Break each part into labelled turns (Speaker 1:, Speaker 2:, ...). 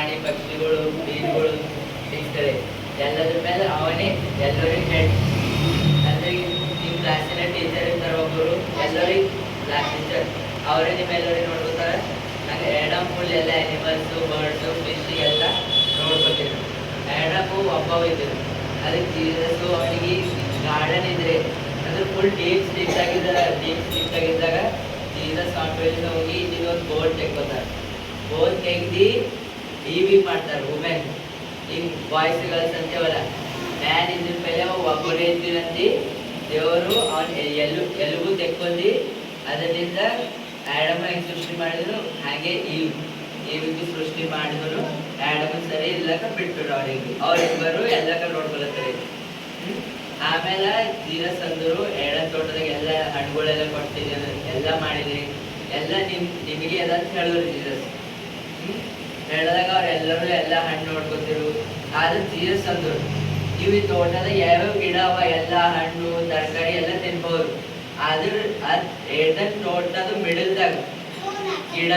Speaker 1: ಪ್ರಾಣಿ ಪಕ್ಷಿಗಳು ಮೀನುಗಳು ಸಿಗ್ತವೆ. ಎಲ್ಲದ್ರ ಮೇಲೆ ಅವನೇ ಎಲ್ಲರಿಗೂ ಹೆಡ್. ಅಂದ್ರೆ ನಿಮ್ಮ ಕ್ಲಾಸಿನ ಟೀಚರ್ ಇರ್ತಾರೆ ಒಬ್ಬರು, ಎಲ್ಲರಿಗೂ ಕ್ಲಾಸ್ ಟೀಚರ್, ಅವರೇ ನಿಮ್ಮೆಲ್ಲರಿಗೆ ನೋಡ್ಕೋತಾರೆ. ಹಾಗೆ ಆ್ಯಡಮ್ ಫುಲ್ ಎಲ್ಲ ಆ್ಯನಿಮಲ್ಸು ಬರ್ಡ್ಸು ಫಿಶ್ ಎಲ್ಲ ನೋಡ್ಕೊತಿದ್ರು. ಆ್ಯಡಮು ಒಬ್ಬ ಇದ್ದರು. ಅದಕ್ಕೆ ಜೀಸಸ್ಸು ಅವನಿಗೆ ಗಾರ್ಡನ್ ಇದ್ರೆ ಅಂದ್ರೆ ಫುಲ್ ಡೀಪ್ ಸ್ಲೀಪ್ ಆಗಿದ್ದಾಗ ಜೀಸಸ್ ಕಾನ್ಫಿಡೆನ್ಸ್ ಹೋಗಿ ಇದೊಂದು ಬೋಟ್ ತೆಕ್ಕೋತಾರೆ. ಬೋಟ್ ತೆಗ್ದು ವಿ ಮಾಡ್ತಾರೆ. ವುಮೆನ್ ಈಗ ಬಾಯ್ಸ್ ಗರ್ಲ್ಸ್ ಅಂತೇವಲ್ಲ, ಮ್ಯಾನ್ ಇದ್ರ ಮೇಲೆ ಒಬ್ಬರೇ ಇದ್ದಿರಂತೆ ದೇವರು ಅವನು ಎಲುಬು ತೆಕ್ಕೊಂದು ಅದರಿಂದ ಆ್ಯಡಮ್ ಹೆಂಗೆ ಸೃಷ್ಟಿ ಮಾಡಿದ್ರು ಹಾಗೆ ಈವಿಗೂ ಸೃಷ್ಟಿ ಮಾಡಿದ್ರು. ಆ್ಯಡಮ್ ಸರಿ ಇಲ್ಲಕ ಬಿಟ್ಬಿಟ್ರು ಅವ್ರಿಬ್ಬರು ಎಲ್ಲಕ ನೋಡ್ಕೊಳತ್ತಾರೆ. ಆಮೇಲೆ ಜೀಸಸ್ ಅಂದರು ಏಡನ್ ತೋಟದಾಗ ಎಲ್ಲ ಹಣ್ಣುಗಳೆಲ್ಲ ಕೊಡ್ತಿದ್ದೀರಿ, ಎಲ್ಲ ಮಾಡಿದ್ರಿ, ಎಲ್ಲ ನಿಮಗೆ ಎಲ್ಲ ಅಂತ ಹೇಳಿದ್ರು ಜೀಸಸ್. ಹೇಳಿದಾಗ ಅವ್ರೆಲ್ಲರೂ ಎಲ್ಲ ಹಣ್ಣು ನೋಡ್ಕೊತಿರು. ಆದ್ರೆ ಜೀಸಸ್ ಅಂದರು ನೀವು ಈ ತೋಟದ ಯಾವ್ಯಾವ ಗಿಡ ಅವ ಎಲ್ಲ ಹಣ್ಣು ತರಕಾರಿ ಎಲ್ಲ ತಿನ್ಬೋದು. ಆದ್ರೆ ಏಡನ್ ತೋಟದ ಮಿಡಲ್ದಾಗ ಗಿಡ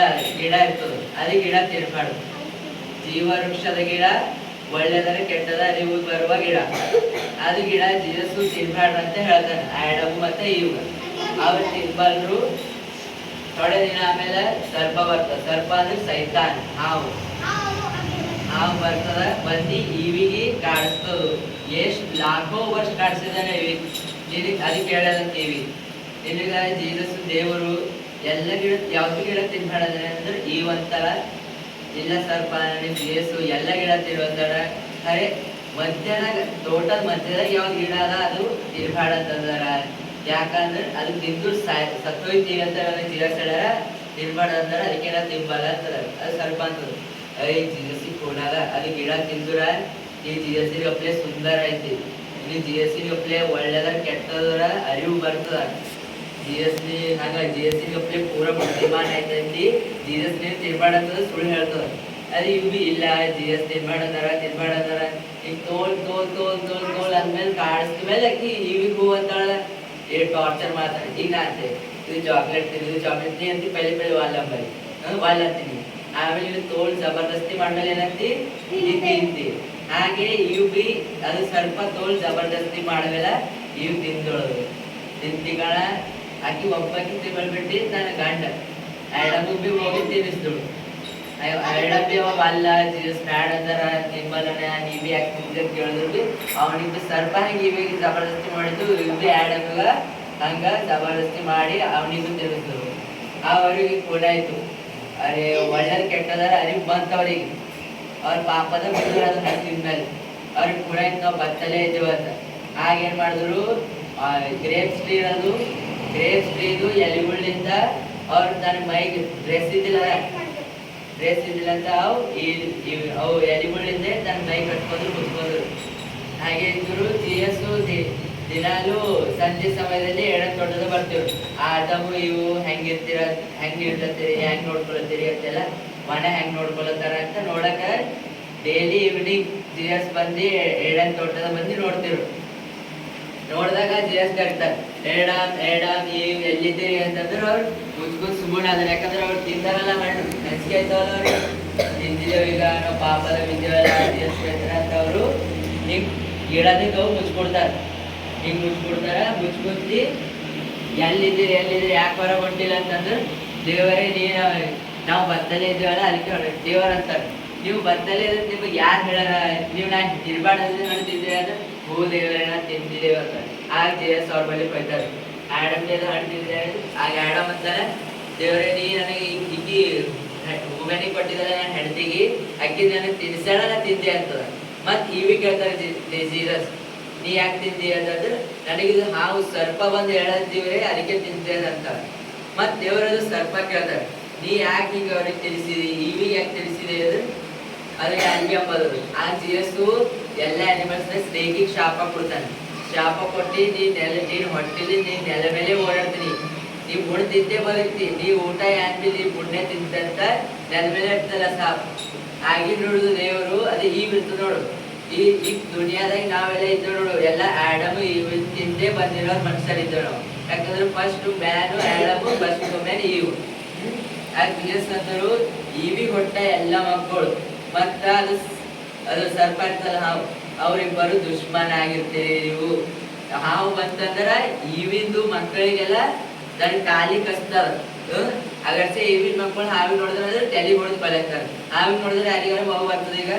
Speaker 1: ಇರ್ತದೆ, ಅದು ಗಿಡ ತಿನ್ಬಾರ್ದು. ಜೀವ ವೃಕ್ಷದ ಗಿಡ ಒಳ್ಳೆದರ ಕೆಟ್ಟದ ಅರಿವು ಬರುವ ಗಿಡ, ಅದು ಗಿಡ ಜೀಸಸ್ಸು ತಿನ್ಬಾರ್ದು ಅಂತ ಹೇಳ್ತಾನೆ ಆ್ಯಡಮ್ ಮತ್ತೆ ಇವ್. ಅವ್ರು ತಿನ್ಬಲ್ರು. ಥೋಡೆ ದಿನ ಆಮೇಲೆ ಸರ್ಪ ಬರ್ತದೆ. ಸರ್ಪ ಅಂದ್ರೆ ಸೈತಾನ್, ಹಾವು ಬರ್ತದ. ಬಂದು ಇವಿಗೆ ಕಾಡಿಸ್ತದು. ಎಷ್ಟು ಲಾಖೋ ವರ್ಷ ಕಾಡಿಸಿದಾನೆ ನಿನಗೆ ಅದಕ್ಕೆ ಹೇಳದಂತ ಇವಿ ನಿನಗ ಜೀಸಸ್ ದೇವರು ಎಲ್ಲ ಗಿಡ ಯಾವ್ದು ಗಿಡ ತಿನ್ಬಾರ್ದ್ರೆ ಅಂದ್ರೆ ಒಂಥರ ಇಲ್ಲ ಸರ್ಪ ಜೀಸಸ್ಸು ಎಲ್ಲ ಗಿಡ ತಿನ್ನುವಂತಾರ. ಖರೆ ಮಧ್ಯಾಹ್ನ ತೋಟದ ಮಧ್ಯದಾಗ ಯಾವ್ದು ಗಿಡ ಅದ ಅದು ತಿನ್ಬಾರ್ದಂತಾರ. ಯಾಕಂದ್ರೆ ಅದು ತಿಂದು ಸತ್ತೋಯ್ತೀವಿ ಅಂತ ಜೀಸಸ್ ಹೇಳ್ಯಾರ. ತಿನ್ಬಾರ್ದು ಅಂತಾರ, ಅದಕ್ಕೆಲ್ಲ ತಿನ್ಬಾರ್ದು ಅಂತಾರ. ಅದು ಸರ್ಪ ಅಂತದ. ಜೀಸಸ್ಸಿಗೆ ಕೊಡಾಗ ಅದು ಗಿಡ ತಿಂದುರ ಈ ಜೀಸಸ್ಸಿಗೆ ಅಪ್ಲೆ ಸುಂದರ ಐತಿ, ಇಲ್ಲಿ ಜೀಸಸ್ಸಿಗೆ ಅಪ್ಲೆ ಒಳ್ಳೆದ ಕೆಟ್ಟದರ ಅರಿವು ಬರ್ತದ. ಜೀಸಸ್ನಿ ಹಂಗ ಜೀಸಸ್ಸಿಗೆ ಅಪ್ಲೆ ಪೂರ ಬುದ್ಧಿಮಾನ ಐತೈತಿ. ಜೀಸಸ್ನೇ ತಿನ್ಬಾರ್ದಂತದ ಸುಳ್ಳು ಹೇಳ್ತದ. ಅದು ಇವು ಭೀ ಇಲ್ಲ ಜೀಸಸ್ ತಿನ್ಬಾರ್ದಂತಾರ ಈಗ ತೋಲ್ ಅಂದ್ಮೇಲೆ ಕಾಡಿಸ್ದ ಮೇಲೆ ಆಕಿ ಇವಿಗೆ ಹೂ ಅಂತಾಳ. ಟಾರ್ಚರ್ ಮಾಡ್ತಾಳೆ. ಈಗ ನಾ ಅಂತೆ ಇದು ಚಾಕ್ಲೇಟ್ ನೀ ಅಂತಿ ಪೈಲೆ ವಾಲ್ ಅಂತೀನಿ. ಆಮೇಲೆ ಇವು ತೋಲ್ ಜಬರ್ದಸ್ತಿ ಮಾಡ್ಮೇಲೆ ಏನಂತಿ ತಿಂತಿ. ಹಾಗೆ ಇವು ಭೀ ಅದು ಸ್ವಲ್ಪ ತೋಲ್ ಜಬರ್ದಸ್ತಿ ಮಾಡ್ಮೇಲೆ ಇವು ತಿಂತಿಗಳ ಆಕಿ ಒಬ್ಬಾಕಿ ತಿಳ್ಬಿಟ್ಟು ನನ್ನ ಗಂಡ ಆ್ಯಡಮ್ ಭೀ ಹೋಗಿ ತಿನ್ನಿಸ್ದಳು. ಆ್ಯಡಮ್ ಭೀ ಅವ ಅಲ್ಲ ಜೀಸಸ್ ಬ್ಯಾಡ್ ಅಂತಾರ ತಿನ್ಬಲ್ಲನ ನೀ ಭೀ ಯಾಕೆ ತಿಂತ ಕೇಳಿದ್ರು ಭೀ ಅವನಿಗೆ ಭೀ ಸ್ವಲ್ಪ ಹಂಗೆ ಇವಾಗ ಜಬರ್ದಸ್ತಿ ಮಾಡಿದ್ದು. ಇವು ಭೀ ಆ್ಯಡಮ್ಗ ಹಂಗ ಜಬರ್ದಸ್ತಿ ಮಾಡಿ ಅವನಿಗೂ ತಿನ್ನಿಸಿದ್ರು. ಅವರಿಗೆ ಕೂಡ ಆಯ್ತು. ಅರೆ ಒಳ್ಳೆದು ಕೆಟ್ಟದಾರ ಅರಿವು ಬಂತವ್ರಿಗೆ. ಅವ್ರ ಪಾಪದ ಬಿಟ್ಟರು ಅದು ತಿಂದ್ಮೇಲೆ ಅವ್ರಿಗೆ ಕೂಡ ನಾವು ಬತ್ತಲೇ ಇದ್ದೀವಿ ಅಂತ. ಆಗೇನು ಮಾಡಿದ್ರು ಗ್ರೇಪ್ಸ್ ಟ್ರೀದು ಎಲೆಗಳಿಂದ ಅವ್ರು ತನ್ನ ಮೈಗೆ ಡ್ರೆಸ್ ಇದ್ದಿಲ್ಲ ಅಂತ ಅವು ಎಲೆಗಳಿಂದ ತನ್ನ ಮೈ ಕಟ್ಕೊಂಡ್ರು ಮುಚ್ಕೊಂಡ್ರು. ಹಾಗೆ ಇದ್ರು ಜೀಸಸ್ಸು ದಿನಾಲು ಸಂಜೆ ಸಮಯದಲ್ಲಿ ಎಡನ್ ತೋಟದ ಬರ್ತೀವ್ರು. ಆದವು ಇವು ಹೆಂಗಿರ್ತೀರಿ ಹೆಂಗ್ ನೋಡ್ಕೊಳತ್ತೀರಿ ಅಂತೆಲ್ಲ ಮನೆ ಹೆಂಗ್ ನೋಡ್ಕೊಳತ್ತಾರ ಅಂತ ನೋಡಕ ಡೈಲಿ ಈವ್ನಿಂಗ್ ಜೀಸಸ್ ಬಂದು ಎಡನ್ ತೋಟದ ಬಂದು ನೋಡ್ತಿರು. ನೋಡಿದಾಗ ಜೀಸಸ್ ಕರಿತಾರೆ ಏಡಮ್ ನೀವು ಎಲ್ಲಿದ್ದೀರಿ ಅಂತಂದ್ರೆ ಅವ್ರು ಮುಚ್ಕೊಂಡು ಸುಮ್ಮನೆ ಅದನ್ನ. ಯಾಕಂದ್ರೆ ಅವ್ರು ತಿಂತಾರಲ್ಲ ಮಣ್ಣು ನಸಿಕೆ ಆಯ್ತವಲ್ಲ ಅವ್ರಿಗೆ ತಿಂದಿದ್ದೇವೆ ಈಗ ನಾವು ಪಾಪದ ಬಿದ್ದೇವಲ್ಲ ಜೀಸಸ್ ಕೇಳ್ತಾರೆ ಅಂತ ಅವರು ಹಿಂಗೆ ಗಿಡದಿಂದ ಹೋಗಿ ಮುಚ್ಕೊಡ್ತಾರೆ. ಹಿಂಗೆ ಮುಚ್ಕೊಡ್ತಿ ಎಲ್ಲಿದ್ದೀರಿ ಯಾಕೆ ಹೊರ ಹೊಂಟಿಲ್ಲ ಅಂತಂದ್ರೆ ದೇವರೇ ನಾವು ಬತ್ತಲೇ ಇದ್ದೀವಲ್ಲ ಅದಕ್ಕೆ ದೇವರ ಅಂತಾರೆ. ನೀವು ಬತ್ತಲೇ ಇದ್ರೆ ನಿಮಗೆ ಯಾರು ಹೇಳಾರ ನೀವು ನಾನು ತಿರ್ಬಾರ್ದು ನಡ್ತಿದ್ದೀರಿ ಅಂದ್ರೆ ಹೂ ದೇವರೇ ನಾನು ತಿಂತಿದ್ದೇವೆ ಅಂತ. ಆಗ ಜೀಸಸ್ ಅವ್ರ ಬಳಿ ಕೊಯ್ತಾರೆ. ಆ್ಯಡಮ್ ಹಣ್ಣು ತಿಂದಿದೆ. ಆಗ ಆ್ಯಡಮ್ ಅಂತಾರೆ ದೇವರೇ ನೀ ನನಗೆ ಇಕ್ಕಿ ವುಮೆನಿಗೆ ಕೊಟ್ಟಿದ್ದಲ್ಲ ನಾನು ಹೆಂಡತಿಗೆ ಅಕ್ಕಿ ನನಗೆ ತಿನ್ಸಾಳ ನಾ ತಿಂದೆ ಅಂತದ. ಮತ್ತು ಇವಿ ಕೇಳ್ತಾರೆ ಜೀಸಸ್ ನೀ ಯಾಕೆ ತಿಂದಿ ಅಂತಂದ್ರೆ ನನಗಿದು ಹಾವು ಸರ್ಪ ಬಂದು ಹೇಳತ್ತೀವ್ರಿ ಅದಕ್ಕೆ ತಿಂತೇನೆ ಅಂತ. ಮತ್ತು ದೇವರದು ಸರ್ಪ ಕೇಳ್ತಾರೆ ನೀ ಯಾಕೆ ಹಿಂಗೆ ಅವ್ರಿಗೆ ತಿಳಿಸಿದಿ ಇವಿಗೆ ಯಾಕೆ ತಿಳಿಸಿದೆ ಅಂದ್ರೆ ಅದಕ್ಕೆ ಅಂಗಿ ಅಂಬದು. ಆ ಜೀಸಸ್ಸು ಎಲ್ಲ ಆನಿಮಲ್ಸ್ನ ಸ್ನೇಕಿಗೆ ಶಾಪ ಕೊಡ್ತಾನೆ. ಶಾಪ ಕೊಟ್ಟು ನೀನು ಹೊಟ್ಟಿಲಿ ನೀನು ನೆಲ ಮೇಲೆ ಓಡಾಡ್ತೀನಿ, ನೀವು ಉಣ್ ತಿಂದೇ ಬದುಕ್ತಿ, ನೀವು ಊಟ ಯಾಕೆ ನೀವು ಪುಣ್ಯ ತಿಂತಂತ ನೆಲ ಮೇಲೆ ಇರ್ತಲ್ಲ ಸಾಪ್. ಹಾಗೆ ನೋಡುದು ದೇವರು ಅದು ಈಗ ಇರ್ತದೆ ನೋಡು. ಈ ದುನಿಯಾದಾಗ ನಾವೆಲ್ಲ ಇದ್ದೇವೆ ನೋಡು, ಎಲ್ಲ ಆ್ಯಡಮ್ ಇವ್ ತಿಂದೇ ಬಂದಿರೋ ಮನುಷ್ಯರಿದ್ದೇವೆ ನಾವು. ಯಾಕಂದ್ರೆ first man Adam first man ಇವು. ಆ ಜೀಸಸ್ ಅಂತರು ಇವಿ ಹೊಟ್ಟ ಎಲ್ಲ ಮಕ್ಕಳು ಮತ್ತ ಅದು ಸರ್ಪ ಇರ್ತಲ್ಲ ಹಾವು, ಅವ್ರಿಬ್ಬರು ದುಶ್ಮನ್ ಆಗಿರ್ತೀರಿ ನೀವು. ಹಾವು ಬಂತಂದ್ರ ಇವಿಂದು ಮಕ್ಕಳಿಗೆಲ್ಲ ತನ್ನ ಕಾಲಿ ಕಸ್ತಾರ. ಅಗರ್ಸೆ ಇವಿನ ಮಕ್ಕಳು ಹಾವಿಗೆ ನೋಡಿದ್ರೆ ತಲೆ ಹೊಡೆದು ಕೊಲೆಕ್ತಾರ. ಹಾವಿಗೆ ನೋಡಿದ್ರೆ ಯಾರಿಗಾರ ಮಗು ಬರ್ತದೆ. ಈಗ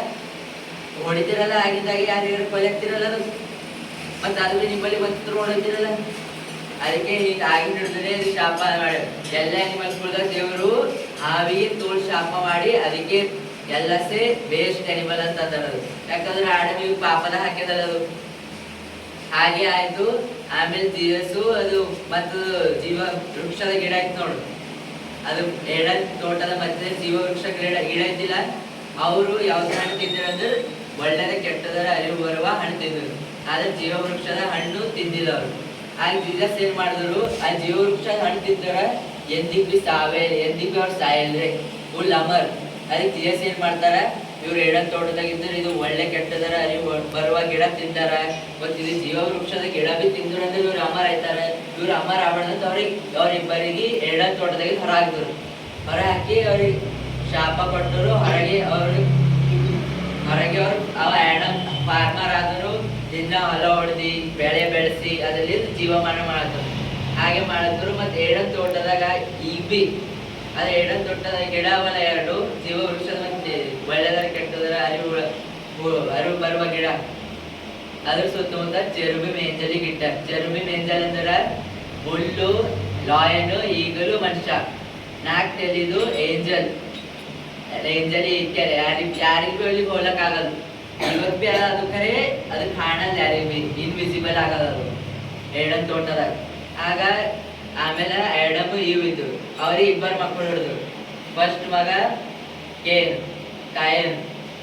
Speaker 1: ಹೊಡಿತಿರಲ್ಲ, ಆಗಿದ್ದಾಗ ಯಾರಿಗಾರ ಕೊಲೆಕ್ತಿರಲ್ಲ ಅದು. ಮತ್ತೆ ಅದು ನಿಮ್ಮಲ್ಲಿ ಬಂತಿದ್ರು ಹೊಡಿತಿರಲ್ಲ. ಅದಕ್ಕೆ ಈಗ ಆಗಿನ ಹಿಡಿದ್ರೆ ಇದು ಶಾಪ ಮಾಡಿ ಎಲ್ಲ ಅನಿಮಲ್ಸ್ಗಳ್ದಾಗ ದೇವರು ಹಾವಿಗೆ ತೋಲ್ ಶಾಪ ಮಾಡಿ ಅದಕ್ಕೆ ಎಲ್ಲಸೇ ಬೇಸ್ಟ್ ಅನಿಮಲ್ ಅಂತ ಅಂದರದು. ಯಾಕಂದ್ರೆ ಆಡಮಿಗೆ ಪಾಪದ ಹಾಕಿದಲ್ಲ ಅದು. ಹಾಗೆ ಆಯ್ತು. ಆಮೇಲೆ ಜೀವಸು ಅದು ಮತ್ತು ಜೀವ ವೃಕ್ಷದ ಗಿಡ ಆಯ್ತು ನೋಡು. ಅದು ಎಡ ತೋಟದ ಮಧ್ಯೆ ಜೀವ ವೃಕ್ಷ ಗಿಡ ಇದ್ದಿಲ್ಲ. ಅವರು ಯಾವ್ದು ಹಣ್ಣು ತಿಂದ್ರು ಅಂದ್ರೆ ಒಳ್ಳೆದ ಕೆಟ್ಟದರ ಅರಿವು ಬರುವ ಹಣ್ಣು ತಿಂದರು. ಆದ್ರೆ ಜೀವ ವೃಕ್ಷದ ಹಣ್ಣು ತಿಂದಿಲ್ಲ ಅವರು. ಆಗ ಜೀಸಸ್ ಏನ್ ಮಾಡಿದ್ರು, ಆ ಜೀವ ವೃಕ್ಷದ ಹಣ್ಣು ತಿಂದರ ಎಂದಿಗ್ ಬಿ ಎಂದಿಗ್ ಅವ್ರು ಸಾಯಲ್ರಿ, ಫುಲ್ ಅಮರ್. ಅದಕ್ಕೆ ಜೀಸಸ್ ಏನ್ ಮಾಡ್ತಾರ, ಇವ್ರು ಎಡ ತೋಟದಾಗಿದ್ರು ಇದು ಒಳ್ಳೆ ಕೆಟ್ಟದರ ಅರಿವು ಬರುವ ಗಿಡ ತಿಂತಾರ, ಮತ್ ಇದು ಜೀವ ವೃಕ್ಷದ ಗಿಡ ಬಿ ತಿಂದ್ರು ಅಂದ್ರೆ ಇವ್ರು ಅಮರ್ ಆಯ್ತಾರ. ಇವ್ರು ಅಮರ್ ಆಗ್ಬಾರ್ದಂತ ಅವ್ರಿಬ್ಬರಿಗೆ ಎಡ ತೋಟದಾಗಿ ಹೊರ ಹಾಕಿದ್ರು. ಹೊರ ಹಾಕಿ ಅವ್ರಿಗೆ ಶಾಪ ಕೊಟ್ಟರು. ಹೊರಗೆ ಅವ್ರು ಅವ ಆಡಮ್ ಫಾರ್ಮರ್ ಆದರು. ದಿನ ಹೊಲ ಹೊಡೆದಿ ಬೆಳೆ ಬೆಳೆಸಿ ಅದರಲ್ಲಿ ಜೀವಮಾನ ಮಾಡಿದ್ರು. ಹಾಗೆ ಮಾಡಿದ್ರು. ಮತ್ತೆ ಎಡ ತೋಟದಾಗ ಈಗ ಬಿ ಅದೇ ಎಡ ತೋಟದ ಗಿಡ ಅವಲ್ಲ ಎರಡು, ಜೀವ ವೃಕ್ಷದ ಮತ್ತೆ ಒಳ್ಳೆದರ ಕೆಟ್ಟದರ ಅರಿವು ಬರುವ ಗಿಡ. ಅದ್ರ ಸುತ್ತಮುತ್ತ ಚೆರುಬಿ ಮೇಂಜಲಿ ಗಿಟ್ಟ. ಚೆರುಬಿ ಮೇಂಜಲ್ ಅಂದ್ರೆ ಹುಲ್ಲು, ಲಾಯನ್, ಈಗಲು, ಮನುಷ್ಯ. 4 ತೆಲಿದು ಏಂಜಲ್. ಏಂಜಲಿ ಇಟ್ಟಾರೆ. ಯಾರಿಗೂ ಅಲ್ಲಿ ಹೋಗ್ಲಕ್ ಆಗಲ್ಲ. ಇವತ್ತು ಬಿ ಅದು ಖರೆ ಅದು ಕಾಣಲ್ಲ ಯಾರಿಗೂ ಬಿ, ಇನ್ವಿಸಿಬಲ್ ಆಗಲ್ಲ ಅದು ಎಡನ್ ತೋಟದಾಗ. ಆಗ ಆಮೇಲೆ ಆಡಮ್ ಈವ್ ಇದ್ರು. ಅವ್ರಿಗೆ ಇಬ್ಬರು ಮಕ್ಕಳು ಹಿಡಿದ್ರು. ಫಸ್ಟ್ ಮಗ ಕಾಯನ್,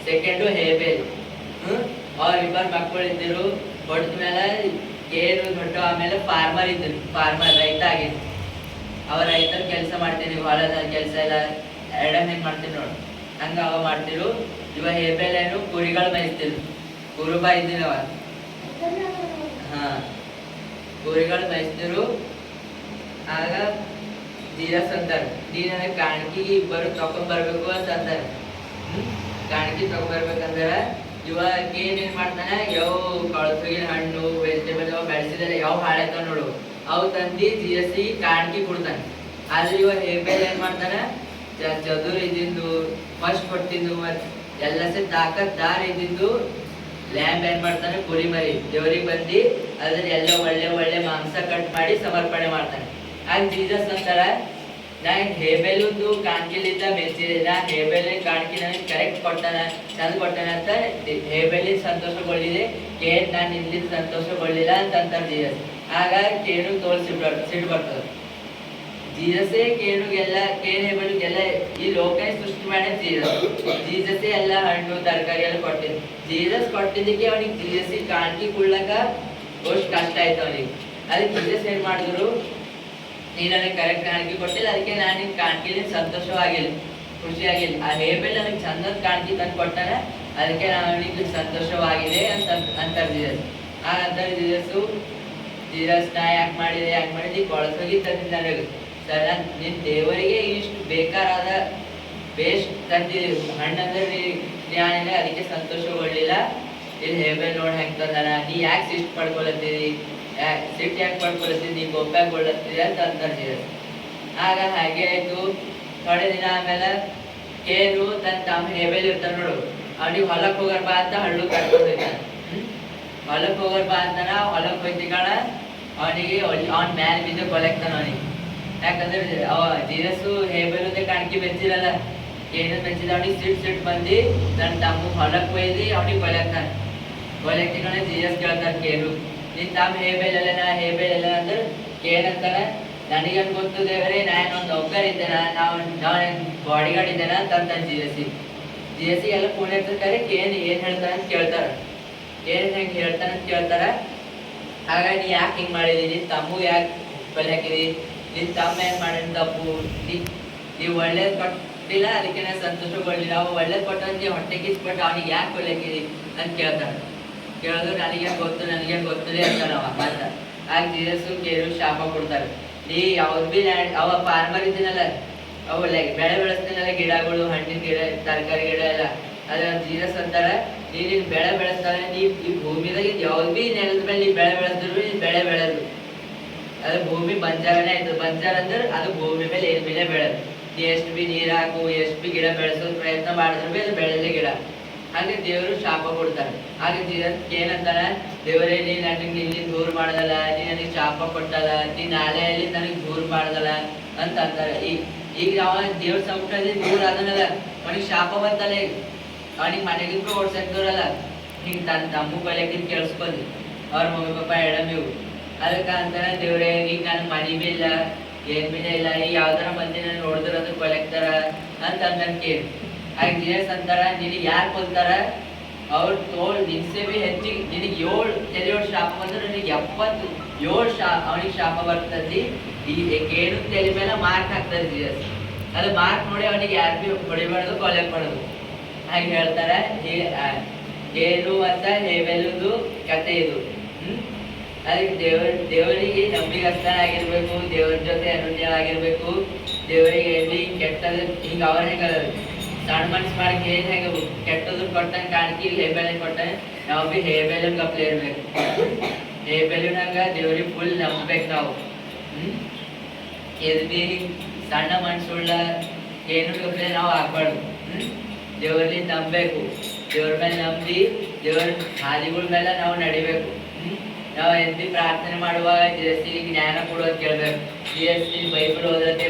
Speaker 1: ಸೆಕೆಂಡು ಹೇಬೇಲ್. ಅವ್ರಿಬ್ಬರು ಮಕ್ಕಳು ಇದ್ದರು. ಹೊಡೆದ ಮೇಲೆ ಕೇನು ದೊಡ್ಡ. ಆಮೇಲೆ ಫಾರ್ಮರ್ ಇದ್ರು. ಫಾರ್ಮರ್ ರೈತ ಆಗಿದ್ರು. ಅವ್ರ ರೈತರ ಕೆಲಸ ಮಾಡ್ತೀನಿ, ಹೊಲದ ಕೆಲಸ ಎಲ್ಲ ಆಡಮ್ ಹೆಂಗ್ ಮಾಡ್ತೀನಿ ನೋಡು ಹಂಗ ಅವ ಮಾಡ್ತಿರು. ಇವ ಹೇಬೇಲ್ ಏನು ಕುರಿಗಳು ಮೇಯಿಸ್ತಿರು. ಕುರುಬ ಇದ್ದೀನಿ ಅವ. ಕುರಿಗಳು ಮೇಯಿಸ್ತಿರು. ಆಗ ಜೀಸಸ್ ಅಂತಾರೆ, ನೀನ ಕಾಣಿಕೆಗೆ ಇಬ್ಬರು ತಕೊಂಡ್ಬರ್ಬೇಕು ಅಂತ ಅಂತಾರೆ. ಕಾಣಿಕೆ ತಗೊಂಡ್ಬರ್ಬೇಕಂದ್ರೆ ಇವ ಏನೇನ್ ಮಾಡ್ತಾನೆ, ಯಾವ ಕಳಸಗಿನ ಹಣ್ಣು ವೆಜಿಟೇಬಲ್ ಯಾವ ಬೆಳೆಸಿದರೆ ಯಾವ ಹಾಳಾಯ್ತಾವ ನೋಡು ಅವು ತಂದು ಜೀಸಸ್ಸಿಗೆ ಕಾಣಿಕೆ ಕೊಡ್ತಾನೆ. ಆದ್ರೆ ಇವ ಹೇಬೇಲ್ ಏನ್ ಮಾಡ್ತಾನೆ, ಚದುರು ಇದ್ದಿದ್ದು ಫಸ್ಟ್ ಕೊಟ್ಟಿದ್ದು ಮತ್ ಎಲ್ಲ ತಾಕತ್ತಾರ ಇದ್ದಿದ್ದು ಲ್ಯಾಂಬ್ ಏನ್ ಮಾಡ್ತಾನೆ, ಕುರಿ ಮರಿ ದೇವರಿಗೆ ಬಂದು ಅದ್ರ ಎಲ್ಲ ಒಳ್ಳೆ ಮಾಂಸ ಕಟ್ ಮಾಡಿ ಸಮರ್ಪಣೆ ಮಾಡ್ತಾನೆ. ಆಗ ಜೀಸಸ್ ಅಂತಾರ, ನಾ ಹೇಬೇಲೊಂದು ಕಾಣಿಕೆಲಿದ್ದ ಮೆಚ್ಚಿದೆ, ನಾ ಹೇಬೇಲಿನ ಕಾಣಿಕೆ ನನಗೆ ಕರೆಕ್ಟ್ ಕೊಟ್ಟಾನ, ಚಂದ ಕೊಟ್ಟಾನ ಅಂತ ಹೇಬೇಲಿನ ಸಂತೋಷಗೊಳ್ಳಿದೆ, ಕೇನ್ ನಾನು ಇಲ್ಲಿಂದ ಸಂತೋಷಗೊಳ್ಳಿಲ್ಲ ಅಂತ ಅಂತಾರೆ ಜೀಸಸ್. ಆಗ ಕೇನು ಸಿಟ್ಟು ಬರ್ತದೆ. ಜೀಸಸೇ ಕೇನುಗೆಲ್ಲ ಹೇಬೇಲಿಗೆಲ್ಲ ಈ ಲೋಕ ಸೃಷ್ಟಿ ಮಾಡಿ ಜೀಸಸೇ ಎಲ್ಲ ಹಣ್ಣು ತರಕಾರಿ ಎಲ್ಲ ಕೊಟ್ಟಿದ್ದು. ಜೀಸಸ್ ಕೊಟ್ಟಿದ್ದಕ್ಕೆ ಅವನಿಗೆ ಜೀಸಸ್ಸಿಗೆ ಕಾಣಿಕೆ ಕೊಡ್ಲಕ್ಕ ಅಷ್ಟು ಕಷ್ಟ ಆಯ್ತು ಅವನಿಗೆ. ಅದಕ್ಕೆ ಜೀಸಸ್ ಏನ್ ಮಾಡಿದ್ರು, ನೀ ನನಗೆ ಕರೆಕ್ಟ್ ಕಾಣಿಕೆ ಕೊಟ್ಟಿಲ್ಲ, ಅದಕ್ಕೆ ನಾನು ನಿನ್ ಕಾಣಿಕೆ ಸಂತೋಷವಾಗಿಲ್ಲ, ಖುಷಿಯಾಗಿಲ್ಲ. ಆ ಹೇಬೇಲ್ ನನಗೆ ಚಂದದ ಕಾಣಿಕೆ ತಂದು ಕೊಟ್ಟಾನ, ಅದಕ್ಕೆ ನಾನು ಅವನಿಗೆ ಸಂತೋಷವಾಗಿದೆ ಅಂತ ಅಂತಾರೆ ಜೀಸಸ್. ಹಾಗಂತಾರೆ ಜೀಸಸ್ ನಾ ಯಾಕೆ ಮಾಡಿದೆ ಕೊಳಸೋಗಿ ತಂದಿದ್ದ ನನಗೆ ಸರ್, ನಿನ್ ದೇವರಿಗೆ ಇಷ್ಟು ಬೇಕಾರಾದ ಬೇಸ್ಟ್ ತಂದಿದ್ದೀವಿ ಹಣ್ಣಂದ್ರೆ ಜ್ಞಾನಿಲ್ಲ, ಅದಕ್ಕೆ ಸಂತೋಷಗೊಳ್ಳಿಲ್ಲ. ಇಲ್ಲಿ ಹೇಬೇಲ್ ನೋಡಿ ಹೆಂಗ್ ತಂದಾನ, ನೀ ಯಾಕೆ ಸಿಟ್ಟು ಪಡ್ಕೊಳತ್ತೀರಿ, ಸಿಟ್ಟು ಯಾಕೆ ಪಡ್ಕೊಳತ್ತೀರಿ, ನೀ ಗೊಬ್ಬಾಗೊಳ್ಳತ್ತೀರಿ ಅಂತ ಅಂತಾರೆ ಜೀಸಸ್. ಆಗ ಹಾಗೆ ಆಯ್ತು. ಥೋಡೆ ದಿನ ಆಮೇಲೆ ಕೇನು ತಮ್ಮ ಹೇಬೇಲ್ ಇರ್ತಾನ ನೋಡು, ಅವ್ನಿಗೆ ಹೊಲಕ್ಕೆ ಹೋಗರ್ ಬಾ ಅಂತ ಹಳ್ಳು ಕರ್ಕೊಂಡು ಹೋಗ್ತಾನೆ. ಹೊಲಕ್ಕೆ ಹೋಗರ್ ಬಾ ಅಂತಾನ. ಹೊಲಕ್ಕೆ ಹೋಯ್ತಿಕಣ ಅವನಿಗೆ ಅವ್ನ ಮ್ಯಾಲ ಬಿದ್ದು ಕೊಲೆಕ್ತಾನ ಅವನಿಗೆ. ಯಾಕಂದ್ರೆ ಅವ ಜೀಸಸ್ಸು ಹೇಬೇಲುದೇ ಕಾಣಿಕೆ ಬೆಚ್ಚಿರಲ್ಲ, ಏನು ಬೆಚ್ಚಿದ ಅವನಿಗೆ ಸಿಟ್ಟು ಬಂದು ತನ್ನ ತಮ್ಮ ಹೊಲಕ್ಕೆ ಒಯ್ದು ಅವನಿಗೆ ಕೊಲೆಕ್ತಿಕಣ. ಜೀಸಸ್ ಕೇಳ್ತಾನೆ ಕೇನು, ನಿನ್ ತಮ್ಮ ಹೇಬೇಲ್ ನಾ ಹೇಬೇಲ್ ಅಂದ್ರೆ ಏನಂತಾನ, ನನಗೇನು ಗೊತ್ತು ದೇವರೇ, ನಾನೊಂದು ನೌಕರ್ ಇದ್ದೇನ, ನಾವೇನು ಬಾಡಿ ಗಾರ್ಡ್ ಇದ್ದೇನ ಅಂತ ಅಂತಾನೆ ಜೀಸಸ್ಸಿಗೆ ಎಲ್ಲ ಫೋನ್ ಇರ್ತಾರೆ. ಏನ್ ಹೇಳ್ತಾನೆ ಅಂತ ಕೇಳ್ತಾರ. ಹೆಂಗೆ ಹೇಳ್ತಾನೆ ಅಂತ ಕೇಳ್ತಾರ. ಆಗ ನೀ ಯಾಕೆ ಹಿಂಗೆ ಮಾಡಿದಿ, ನಿನ್ ತಮ್ಮಗೆ ಯಾಕೆ ಕೊಲೆ ಹಾಕಿದಿ, ನಿನ್ ತಮ್ಮ ಏನ್ ಮಾಡಿದ ತಪ್ಪು, ನೀವು ಒಳ್ಳೇದು ಕೊಟ್ಟಿಲ್ಲ ಅದಕ್ಕೆ ನಾನು ಸಂತೋಷಗೊಳ್ಳಿಲ್ಲ, ಅವ ಒಳ್ಳೇದು ಕೊಟ್ಟ ಹೊಟ್ಟೆ ಕಿಸ್ಬಿಟ್ಟು ಅವನಿಗೆ ಯಾಕೆ ಕೊಲೆ ಹಾಕಿದಿ ಅಂತ ಕೇಳ್ತಾನೆ. ಕೇಳಿದ್ರು ನನಗೇನು ಗೊತ್ತಿದೆ ಅಂತಾನ ಅವ ಮಾತ. ಆಗ ಜೀಸಸ್ಸು ಕೇಳು ಶಾಪ ಕೊಡ್ತಾರೆ. ನೀ ಯಾವ್ದು ಬಿ ಅವ ಫಾರ್ಮರ್ ಇದ್ದೀನಲ್ಲ, ಅವು ಬೆಳೆ ಬೆಳೆಸ್ತೀನಲ್ಲ, ಗಿಡಗಳು, ಹಣ್ಣಿನ ಗಿಡ, ತರಕಾರಿ ಗಿಡ ಎಲ್ಲ, ಅದ ಜೀಸಸ್ ಅಂತಾರ ನೀನು ಬೆಳೆ ಬೆಳೆಸ್ತಾನೆ ನೀ ಈ ಭೂಮಿದಾಗ ಯಾವ್ದು ಭೀ ನೆಲದ ಮೇಲೆ ನೀ ಬೆಳೆ ಬೆಳೆಸಿದ್ರು ನೀ ಬೆಳೆ ಬೆಳೆದು ಅದು ಭೂಮಿ ಬಂಜಾರನೇ ಆಯ್ತು. ಬಂಜಾರ ಅಂದ್ರೆ ಅದು ಭೂಮಿ ಮೇಲೆ ಏನ್ ಬೆಳೆ ಬೆಳೆದು ನೀ ಎಷ್ಟು ಬಿ ನೀರ್ ಹಾಕು ಎಷ್ಟು ಬಿ ಗಿಡ ಬೆಳೆಸೋದು ಪ್ರಯತ್ನ ಮಾಡಿದ್ರು ಬಿ ಅದು ಬೆಳೆದೇ ಗಿಡ. ಹಾಗೆ ದೇವರು ಶಾಪ ಕೊಡ್ತಾರೆ. ಹಾಗೆ ಜೀಸಸ್ ಏನಂತಾರ, ದೇವರೇ ನೀ ನನಗೆ ಇಲ್ಲಿ ದೂರ ಮಾಡದಲ್ಲ, ನೀ ನನಗೆ ಶಾಪ ಕೊಟ್ಟಲ್ಲ, ನೀ ನಾಳೆಯಲ್ಲಿ ನನಗೆ ದೂರ ಮಾಡದಲ್ಲ ಅಂತ ಅಂತಾರೆ. ಈಗ ಯಾವ ದೇವ್ರ ಸಂಕಟದಲ್ಲಿ ದೂರ ಅದನ್ನಲ್ಲ ಅವನಿಗೆ ಶಾಪ ಬಂತಲ್ಲ, ಈಗ ಅವನಿಗೆ ಮನೆಗಿಂತ ಓಡ್ಸಕ್ತವ್ರಲ್ಲ ಹಿಂಗೆ ತನ್ನ ತಮ್ಮ ಕೊಲೆಕಿಂತ ಕೇಳಿಸ್ಕೊಂಡಿ ಅವ್ರ ಮಮ್ಮಿ ಪಾಪ ಎಡಮಿವು. ಅದಕ್ಕೆ ಅಂತಾನೆ ದೇವ್ರೆ ಈಗ ನನ್ ಮನಿ ಬಿ ಇಲ್ಲ ಏನ್ ಬಿ ಇಲ್ಲ, ಈಗ ಯಾವ್ದಾರ ಮಂದಿ ನಾನು ನೋಡಿದ್ರ ಅದು ಕೊಲೆಕ್ತಾರ ಅಂತ ಅಂದನ್ ಕೇಳಿ. ಹಾಗೆ ಜೀಸಸ್ ಅಂತಾರ ನಿನಗೆ ಯಾರು ಕೊಲ್ತಾರ ಅವ್ರು ತೋಳ್ ನಿನ್ಸೆ ಬಿ ಹೆಚ್ಚಿಗೆ ನಿನಗೆ 7 ಶಾಪ ಬಂದ್ರೆ ನಿನಗೆ 77 ಅವನಿಗೆ ಶಾಪ ಬರ್ತದೆ. ಈ ಏನು ತಲೆ ಮೇಲೆ ಮಾರ್ಕ್ ಹಾಕ್ತಾರೆ ಜೀಸಸ್. ಅದು ಮಾರ್ಕ್ ನೋಡಿ ಅವನಿಗೆ ಯಾರು ಬಿ ಹೊಡಿಬಾರ್ದು ಕೊಲೆ ಮಾಡೋದು. ಹಾಗೆ ಹೇಳ್ತಾರೆ ಏನು ಅಂತ ಹೇವೆಲ್ಲುದು ಕತೆ ಇದು. ಅದಕ್ಕೆ ದೇವರಿಗೆ ನಂಬಿಗಸ್ತನ ಆಗಿರ್ಬೇಕು, ದೇವ್ರ ಜೊತೆ ಅನುಜ್ಞರಾಗಿರ್ಬೇಕು. ದೇವರಿಗೆ ಎಲ್ಲಿ ಕೆಟ್ಟದ ಹಿಂಗ ಅವ್ರ ಹೆಂಗ ಸಣ್ಣ ಮನ್ಸ್ ಮಾಡಕ್ಕೆ ಏನ್ ಹೆಂಗ ಕೆಟ್ಟದ್ರು ಕೊಟ್ಟಂಗೆ ಕಾಣಿಕೆ ಹೇಬೆಲೆ ಕೊಟ್ಟಂಗೆ ನಾವು ಬಿ ಹೇಬೆಲನ್ ಗಪ್ಲೆ ಇರ್ಬೇಕು. ಹೇಬೆಲಿನಾಗ ದೇವ್ರಿಗೆ ಫುಲ್ ನಂಬ್ಬೇಕು ನಾವು. ಎದ್ ಬಿ ಸಣ್ಣ ಮನ್ಸುಳ್ಳ ಏನು ಗಪ್ಲೆ ನಾವು ಆಗ್ಬಾರ್ದು. ದೇವರಲ್ಲಿ ನಂಬಬೇಕು, ದೇವ್ರ ಮೇಲೆ ನಂಬಿ ದೇವರ ಹಾದಿಗಳ ಮೇಲೆ ನಾವು ನಡಿಬೇಕು. ನಾವು ಎಲ್ಲಿ ಪ್ರಾರ್ಥನೆ ಮಾಡುವಾಗ ಜೀಸಸ್ಸಿಗೆ ಜ್ಞಾನ ಕೊಡೋದು ಕೇಳ್ಬೇಕು. ಜೀಸಸ್ ಬೈಬಲ್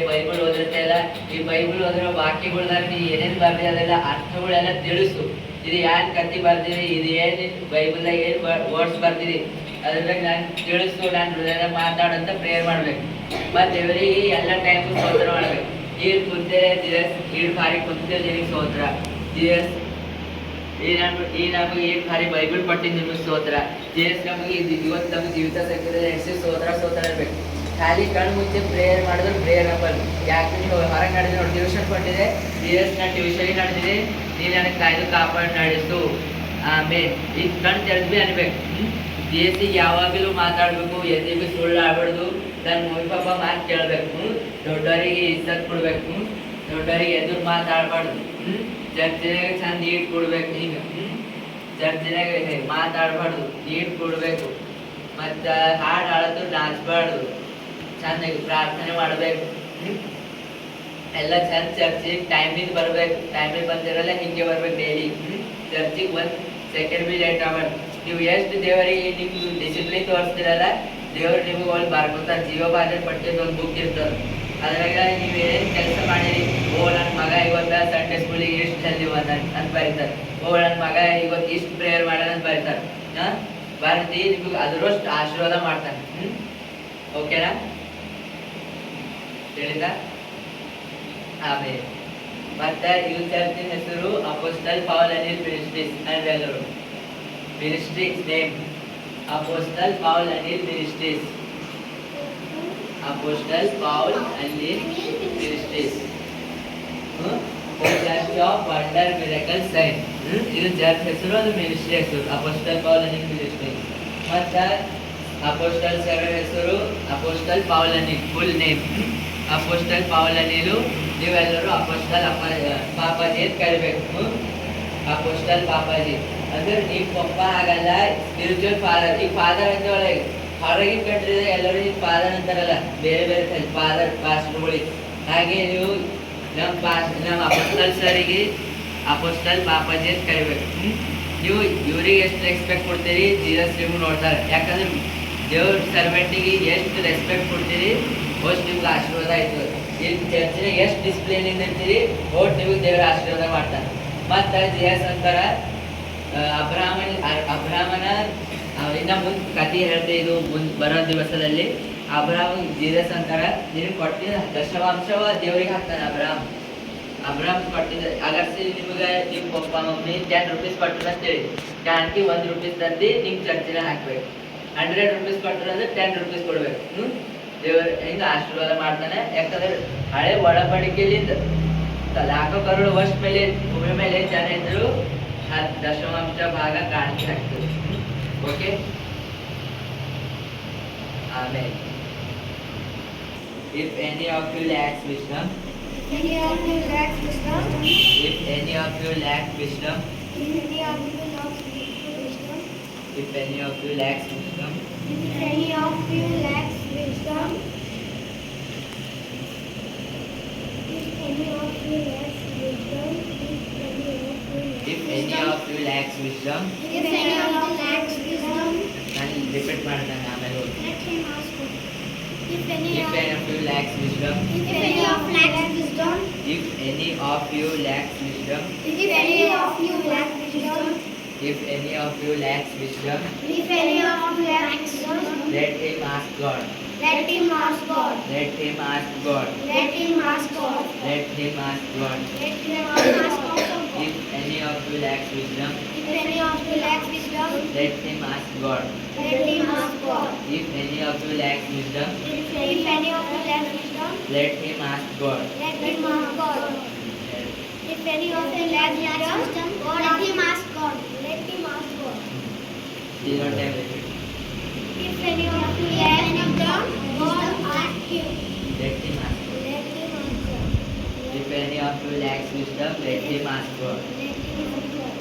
Speaker 1: ಓದಿರತ್ತೆ ಎಲ್ಲ ಈ ಬೈಬಲ್ ಓದಿರೋ ವಾಕ್ಯಗಳ್ದಾಗ ನೀ ಏನೇನು ಬರ್ದಿ ಅದೆಲ್ಲ ಅರ್ಥಗಳೆಲ್ಲ ತಿಳಿಸು. ಇದು ಯಾನ್ ಕತಿ ಬರ್ದಿರಿ, ಇದು ಏನು ಬೈಬಲ್ದಾಗ ಏನು ವರ್ಡ್ಸ್ ಬರ್ದಿರಿ ಅದ್ರಾಗ ನಾನು ತಿಳಿಸು, ನಾನು ಹೃದಯ ಮಾತಾಡಂತ ಪ್ರೇಯರ್ ಮಾಡ್ಬೇಕು. ಮತ್ತು ದೇವರಿಗೆ ಎಲ್ಲ ಟೈಮು ಸ್ತೋತ್ರ ಮಾಡ್ಬೇಕು. ಈಗ ಕುಂತೇನೆ ಜೀಸಸ್ ಈಡ್ ಭಾರಿ ಕುಂತೇನೆ ನಿನಗೆ ಸ್ತೋತ್ರ ಜೀಸಸ್. ಈ ನಮಗೆ ಏನ್ ಭಾರಿ ಬೈಬಲ್ ಕೊಟ್ಟಿದ್ದು ನಿಮಗೆ ಸ್ತೋತ್ರ ಜೀಸಸ್. ನಮಗೆ ಇವತ್ತು ನಮ್ಗೆ ಜೀವಿತ ಸಿಕ್ಕಿದ್ರೆ ಸ್ತೋತ್ರ ಇರ್ಬೇಕು. ಖಾಲಿ ಕಣ್ಣು ಮುಚ್ಚೆ ಪ್ರೇಯರ್ ಮಾಡಿದ್ರೆ ಪ್ರೇಯರ್ ನಂಬರ್. ಯಾಕೆ ನೀವು ಹೊರಗೆ ನಡೆದು ನೋಡಿ ಟ್ಯೂಷನ್ ಕೊಟ್ಟಿದೆ ಜೀಸಸ್, ನಾನು ಟ್ಯೂಷನ್ ನಡೆದಿದೆ, ನೀನು ನನಗೆ ಕಾಯ್ದು ಕಾಪಾಡಿ ನಡೆಸು ಆಮೇಲೆ. ಈಗ ಕಣ್ಣು ತೆರೆದು ಬಿ ಅನ್ಬೇಕು. ಜೀಸಸ್ಸಿಗೆ ಯಾವಾಗಲೂ ಮಾತಾಡ್ಬೇಕು, ಎಲ್ಲಿ ಬಿ ಸುಳ್ಳು ಆಡ್ಬಾರ್ದು. ನನ್ನ ಮಮ್ಮಿ ಪಾಪ ಮಾತು ಕೇಳಬೇಕು, ದೊಡ್ಡವರಿಗೆ ಇಜ್ಜತ್ ಕೊಡ್ಬೇಕು, ದೊಡ್ಡವರಿಗೆ ಎದುರು ಮಾತಾಡ್ಬಾರ್ದು. ಚರ್ಚಿನಾಗ ಚಂದ ನೀಟ್ ಕೊಡ್ಬೇಕು. ಹಿಂಗ ಚರ್ಚಿನಾಗ ಮಾತಾಡ್ಬಾರ್ದು, ನೀಟ್ ಕೊಡ್ಬೇಕು. ಮತ್ತ ಹಾಡು ಹಾಡೋದು ನಾಚ್ಬಾರ್ದು, ಚಂದಾಗಿ ಪ್ರಾರ್ಥನೆ ಮಾಡ್ಬೇಕು. ಎಲ್ಲ ಚಂದ ಚರ್ಚಿಗೆ ಟೈಮಿಗೆ ಬರ್ಬೇಕು. ಟೈಮಿಗೆ ಬಂದಿರಲ್ಲ ಹಿಂಗೆ ಬರ್ಬೇಕು ಡೈಲಿ ಚರ್ಚಿಗೆ. 1 ಸೆಕೆಂಡ್ ಬಿ ಲೇಟ್ ಆಗ್ಬಾರ್ದು. ನೀವು ಎಷ್ಟು ದೇವರಿಗೆ ನಿಮ್ಗೆ ಡಿಸಿಪ್ಲಿನ್ ತೋರಿಸ್ತಿರಲ್ಲ, ದೇವ್ರು ನಿಮಗೆ ಅಲ್ಲಿ ಬರ್ಕೊತಾರೆ. ಜೀವಬಾಧೆ ಪಟ್ಟಿದ್ದು ಒಂದು ಬುಕ್ ಇರ್ತದೆ, ಅದ್ರಾಗ ನೀವು ಏನೇನು ಕೆಲಸ ಮಾಡಿರಿ, ನನ್ನ ಮಗ ಇವತ್ತ ಸಂಡೇ ಸ್ಕೂಲಿಗೆ ಎಷ್ಟು ಜಲ್ದಿ ಬಂದ ಅಂತ ಬರೀತಾರೆ. ನನ್ನ ಮಗ ಇವತ್ತು ಇಷ್ಟು ಪ್ರೇಯರ್ ಮಾಡ್ಯಾನ ಅಂತ ಬರೀತಾರೆ. ಬರ್ತಿ ನಿಮಗೆ ಅದರಷ್ಟು ಆಶೀರ್ವಾದ ಮಾಡ್ತಾನೆ. ಓಕೆನಾ? ಹೇಳಿದ ಆಮೇಲೆ ಮತ್ತೆ ಇದು ಚರ್ಚಿನ ಹೆಸರು ಅಪೋಸ್ಟಲ್ ಪೌಲ್ ಅನಿಲ್ ಮಿನಿಸ್ಟ್ರೀಸ್. ಎಲ್ಲರೂ Ministries name apostle Paul Anil Ministries. Apostle Paul and Ministries. Church of Wonder Miracle Sign. ಇದು ಚರ್ಚ್ ಹೆಸರು, ಅದು ಮಿನಿಸ್ಟ್ರಿ ಹೆಸರು ಅಪೋಸ್ಟಲ್ ಪೌಲ್ ಅಂಡ್ ಮಿನಿಸ್ಟ್ರಿ. ಮತ್ತು ಅಪೋಸ್ಟಲ್ ಸರ್ ಹೆಸರು apostle Paul Anil, full name apostle Paul Anil. ನೀವೆಲ್ಲರೂ apostle Papaji ಅಂತ ಕರಿಬೇಕು. ಅಪೋಸ್ಟಲ್ ಪಾಪಾಜಿ ಅಂದ್ರೆ ನೀವು ಪಪ್ಪ ಆಗಲ್ಲ, ಸ್ಪಿರಿಚುವಲ್ ಫಾದರ್. ಈಗ ಫಾದರ್ ಅಂತ ಒಳಗೆ ಹೊರಗಿನ ಕಂಟ್ರಿದಾಗ ಎಲ್ಲರೂ ಈಗ ಫಾದರ್ ಅಂತಾರಲ್ಲ, ಬೇರೆ ಬೇರೆ ಫಾದರ್ ಪಾಸ್ಟರ್ಗಳಿಗೆ. ಹಾಗೆ ನೀವು ನಮ್ಮ ಅಪೋಸ್ಟಲ್ ಸರಿಗೆ ಅಪೋಸ್ಟಲ್ ಪಾಪಾಜಿ ಅಂತ ಕರಿಬೇಕು. ನೀವು ಇವ್ರಿಗೆ ಎಷ್ಟು ರೆಸ್ಪೆಕ್ಟ್ ಕೊಡ್ತೀರಿ, ಜೀಸಸ್ ನಿಮ್ಗೆ ನೋಡ್ತಾರೆ. ಯಾಕಂದ್ರೆ ದೇವ್ರ ಸರ್ವೆಂಟಿಗೆ ಎಷ್ಟು ರೆಸ್ಪೆಕ್ಟ್ ಕೊಡ್ತೀರಿ ಅಷ್ಟು ನಿಮ್ಗೆ ಆಶೀರ್ವಾದ ಆಯ್ತದೆ. ಇಲ್ಲಿ ಚರ್ಚಿನ ಎಷ್ಟು ಡಿಸಿಪ್ಲಿನಿಂದ ಇರ್ತೀರಿ ಒಟ್ಟು ನಿಮಗೆ ದೇವರ ಆಶೀರ್ವಾದ ಮಾಡ್ತಾನೆ. ಮತ್ತು ಜೀಸಸ್ ಅಂತಾರ ಅಬ್ರಾಹ್ಮನ ಇನ್ನ ಮುಂದೆ ಕಥೆ ಹೇಳ್ತೆ, ಇದು ಮುಂದೆ ಬರೋ ದಿವಸದಲ್ಲಿ ಅಬ್ರಾಹ್ಮ ಜೀಸಸ್ ಅಂತಾರ ನಿನಗೆ ಕೊಟ್ಟಿದ್ದ ದಶವಾಂಶವ ದೇವ್ರಿಗೆ ಹಾಕ್ತಾನೆ. ಅಬ್ರಾಹ್ಮ ಕೊಟ್ಟಿದ್ದ ಅಗರ್ಸಿ ನಿಮಗೆ ನಿಮ್ಮ ಪಪ್ಪ ಮಮ್ಮಿ 10 ರೂಪೀಸ್ ಕೊಟ್ಟರು ಅಂತೇಳಿ ಕಾಣಿಕೆ 1 ರೂಪೀಸ್ ತಂದು ನಿಮ್ಮ ಚರ್ಚಿನ ಹಾಕ್ಬೇಕು. 100 ರೂಪೀಸ್ ಕೊಟ್ಟರು ಅಂದ್ರೆ 10 ರೂಪೀಸ್ ಕೊಡ್ಬೇಕು. ದೇವರು ಹಿಂಗೆ ಆಶೀರ್ವಾದ ಮಾಡ್ತಾನೆ. ಯಾಕಂದ್ರೆ ಹಳೆ ಒಳಪಡಿಕೆಲಿಂದ ಲಾಖೋ ಕರೋಡ್ ವರ್ಷ ಮೇಲೆ ಭೂಮಿ ಮೇಲೆ ಜನ ಇದ್ರು ದಶಮಾಂಶ ಭಾಗ ಕಾಣಿಕೆ ಹಾಕ್ತದೆ. ಓಕೆ, ಆಮೇಲೆ if any of you lacks wisdom,
Speaker 2: any of you lacks wisdom,
Speaker 1: if any of you lack wisdom,
Speaker 2: if any of you lacks wisdom,
Speaker 1: if any of you lacks wisdom,
Speaker 2: if any of you lacks wisdom, if any of you lacks wisdom,
Speaker 1: if any of you lacks wisdom,
Speaker 2: if any of you lacks wisdom,
Speaker 1: ನಾನು repeat ಮಾಡ್ತಾನೆ ಆಮೇಲೆ ಓದಿ.
Speaker 2: let him ask for. If any
Speaker 1: If any of you lacks wisdom,
Speaker 2: if any of lacks wisdom,
Speaker 1: if any of you lacks wisdom,
Speaker 2: if any of you lacks wisdom,
Speaker 1: if any of you lacks wisdom,
Speaker 2: if any of you lacks wisdom,
Speaker 1: let him ask God.
Speaker 2: let him ask God.
Speaker 1: Let him ask God.
Speaker 2: Let him ask God.
Speaker 1: Let him ask God.
Speaker 2: Let him ask God.
Speaker 1: If any of you lacks wisdom,
Speaker 2: If any of you lacks wisdom,
Speaker 1: let him ask God.
Speaker 2: let him ask God.
Speaker 1: If any of you lacks wisdom,
Speaker 2: If any of you lacks wisdom,
Speaker 1: let him ask God.
Speaker 2: let him ask God. If any of you lacks wisdom, let him ask God. Let him ask God.
Speaker 1: Zero time repeat.
Speaker 2: If any of you lacks wisdom, God ask you.
Speaker 1: Let him ask God.
Speaker 2: Let him ask God.
Speaker 1: If any of you lacks wisdom, let him ask God.
Speaker 2: Let him ask God.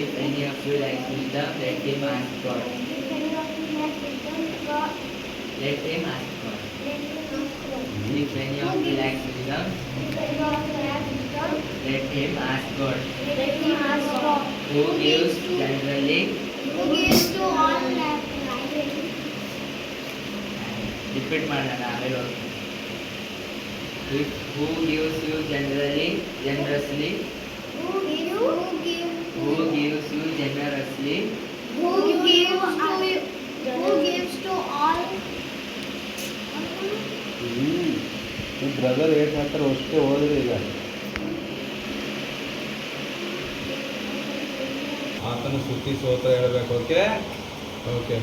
Speaker 1: If any of you lacks wisdom, let him ask God.
Speaker 2: If any of you lacks wisdom, God,
Speaker 1: Let him ask God.
Speaker 2: let him ask God.
Speaker 1: If any of you lacks wisdom,
Speaker 2: If any of you lacks wisdom,
Speaker 1: let him ask God.
Speaker 2: let him ask God.
Speaker 1: Who gives generally,
Speaker 2: Who gives to all that liberally.
Speaker 1: repeat ಮಾಡೋಣ ಆಮೇಲೆ ಓದಿ. If who gives you generally, generously,
Speaker 2: Who gives
Speaker 1: who gives you generously,
Speaker 2: who gives to all.
Speaker 3: ನಿಮ್ಮ brother eight ಹೇಳ್ತಾರೆ ಅಷ್ಟೇ ಹೋದ್ರಿ ಈಗ. ಆತನ ಸ್ತುತಿ ಸ್ತೋತ್ರ ಹೇಳ್ಬೇಕು. Okay okay.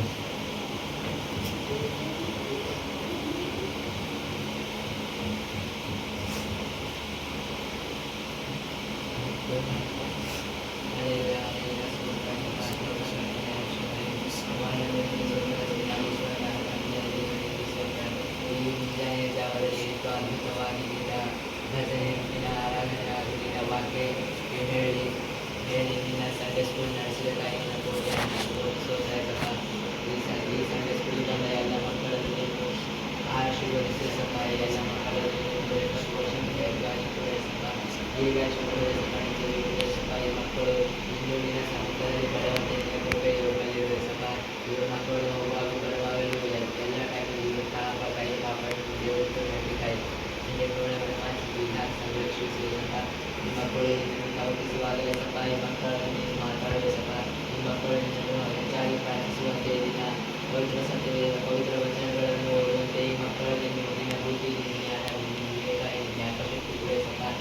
Speaker 1: ಭಜನೆ ಆರಾಧನೆ ಆಗಿನ ವಾಕ್ಯ ಹೇಳಿ ಹೇಳಿ ನಿನ್ನ ಸಂಡೇ ಸ್ಕೂಲ್ ನಡೆಸಬೇಕಾಗಿ ನನ್ನ ಕೋಟೆಯನ್ನು ತೋರಿಸೋದಾಗಪ್ಪ. ಈ ಸಂಡೇ ಸ್ಕೂಲ್ ಬಂದ ಎಲ್ಲ ಮಕ್ಕಳನ್ನು ನೀವು ಆಶೀರ್ವದಿಸಿ ಸಹಾಯ ಎಲ್ಲ ಮಕ್ಕಳನ್ನು ಈಗ ಈ ಮಕ್ಕಳು ಇಂದಿನ ಸಮುದ್ರದಲ್ಲಿ ಬರುವಂತೆ ಕೃಪೆ ಇರುವಲ್ಲಿ ಸಹ ಇವರು ಮಕ್ಕಳು ಹೋಗುವಾಗ ಬರುವಾಗಲೂ ಎಲ್ಲ ಟೈಮಲ್ಲಿ ಪಾಪ ಕೈ ಕಾಪಾಡಿ ದೇವರು ನಡಿಕಾಯಿ ಸಂರಕ್ಷಿಸಿ ಈ ಮಕ್ಕಳು ತವಕಿಸುವಾಗಲೇ ಸಹ ಈ ಮಕ್ಕಳನ್ನು ನೀವು ಮಾತಾಡಲು ಸಹ ಈ ಮಕ್ಕಳನ್ನು ಹೆಚ್ಚಾಗಿ ಪ್ರಾರ್ಥಿಸುವಂತೆ ದಿನ ಪವಿತ್ರ ಸತ್ಯವೇದ ಪವಿತ್ರ ವಚನಗಳನ್ನು ಓದುವಂತೆ ಈ ಮಕ್ಕಳಲ್ಲಿ ನೀವು ನಿನ್ನ ಬುದ್ಧಿ ಜ್ಞಾನ ವಿವೇಕ ಜ್ಞಾಪಶಕ್ತಿ ಕೂಡ ಸಹ